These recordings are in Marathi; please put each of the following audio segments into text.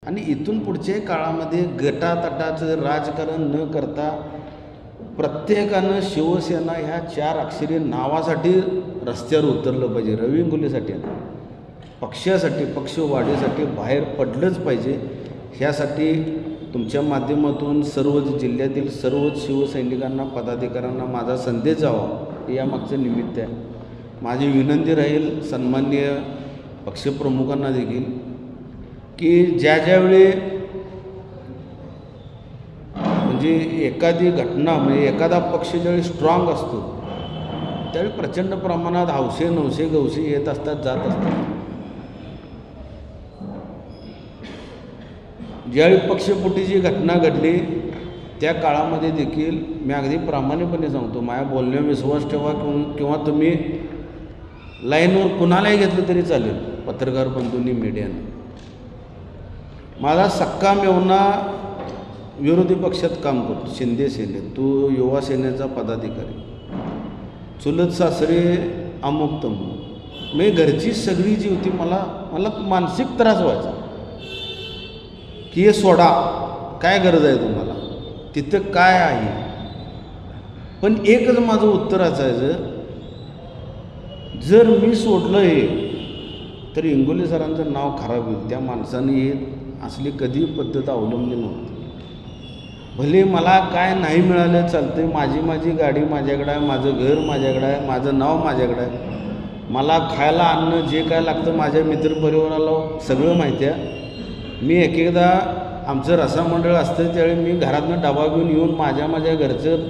आणि इथून पुढच्या काळामध्ये गटातटाचं राजकारण न करता प्रत्येकानं शिवसेना ह्या 4 अक्षरी नावासाठी रस्त्यावर उतरलं पाहिजे. रवी इंगोलेसाठी पक्षासाठी पक्षवाढीसाठी बाहेर पडलंच पाहिजे. ह्यासाठी तुमच्या माध्यमातून सर्वच जिल्ह्यातील सर्वच शिवसैनिकांना पदाधिकाऱ्यांना माझा संदेश जावा हे यामागचं निमित्त आहे. माझी विनंती राहील सन्माननीय पक्षप्रमुखांना देखील की ज्यावेळी म्हणजे एखादी घटना म्हणजे एखादा पक्ष ज्यावेळी स्ट्रॉंग असतो त्यावेळी प्रचंड प्रमाणात हौसे नवसे गवसे येत असतात जात असतात. ज्यावेळी पक्षफुटीची घटना घडली त्या काळामध्ये देखील मी अगदी प्रामाणिकपणे सांगतो माझ्या बोलण्यावर विश्वास ठेवा किंवा तुम्ही लाईनवर कुणालाही घेतलं तरी चालेल पत्रकार बंधूंनी मीडियानं. माझा सक्का मेवना विरोधी पक्षात काम करतो शिंदे सेनेत. तो युवा सेनेचा पदाधिकारी. चुलत सासरे अमुक तमुक मी घरची सगळी जी होती मला मानसिक त्रास व्हायचा की हे सोडा काय गरज आहे तुम्हाला तिथं काय आहे. पण एकच माझं उत्तर असायचं जर मी सोडलं हे तर इंगोले सरांचं नाव खराब होईल. त्या माणसाने हे असली कधी पद्धत अवलंबली नव्हती. भले मला काय नाही मिळालं चालतं माझी गाडी माझ्याकडे आहे माझं घर माझ्याकडे आहे माझं नाव माझ्याकडे आहे. मला खायला अन्न जे काय लागतं माझ्या मित्रपरिवाराला सगळं माहिती आहे. मी एकदा आमचं रसामंडळ असतं त्यावेळी मी घरातनं डबा घेऊन येऊन माझ्या घरचं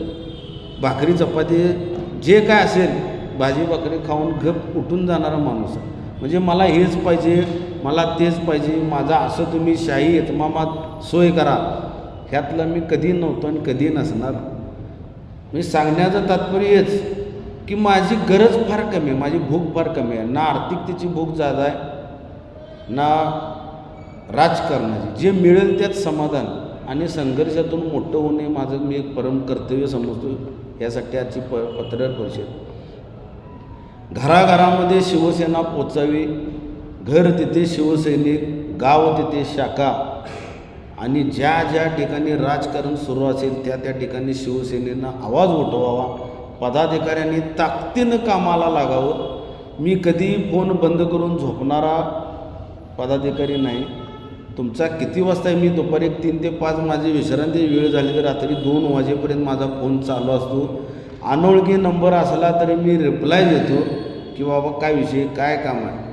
भाकरी चपाती जे काय असेल भाजी भाकरी खाऊन गप उठून जाणारा माणूस आहे. म्हणजे मला हेच पाहिजे मला तेच पाहिजे माझा असं तुम्ही शाही इतमामात सोय करा ह्यातलं मी कधी नव्हतो आणि कधी नसणार. म्हणजे सांगण्याचं तात्पर्य हेच की माझी गरज फार कमी आहे माझी भूक फार कमी आहे. ना आर्थिकतेची भूक जादा आहे ना राजकारणाची. जे मिळेल त्यात समाधान आणि संघर्षातून मोठं होणे माझं मी एक परम कर्तव्य समजतो. यासाठी आजची पत्रकार परिषद. घराघरामध्ये शिवसेना पोचावी. घर तिथे शिवसैनिक गाव तिथे शाखा आणि ज्या ठिकाणी राजकारण सुरू असेल त्या ठिकाणी शिवसेनेनं आवाज उठवावा. पदाधिकाऱ्यांनी ताकदीनं कामाला लागावं. मी कधी फोन बंद करून झोपणारा पदाधिकारी नाही. तुमचा किती वाजता मी दुपारी 3 ते 5 माझी विश्रांती वेळ झाली तर रात्री 2 वाजेपर्यंत माझा फोन चालू असतो. अनोळखी नंबर असला तरी मी रिप्लाय देतो की बाबा काय विषय काय काम आहे.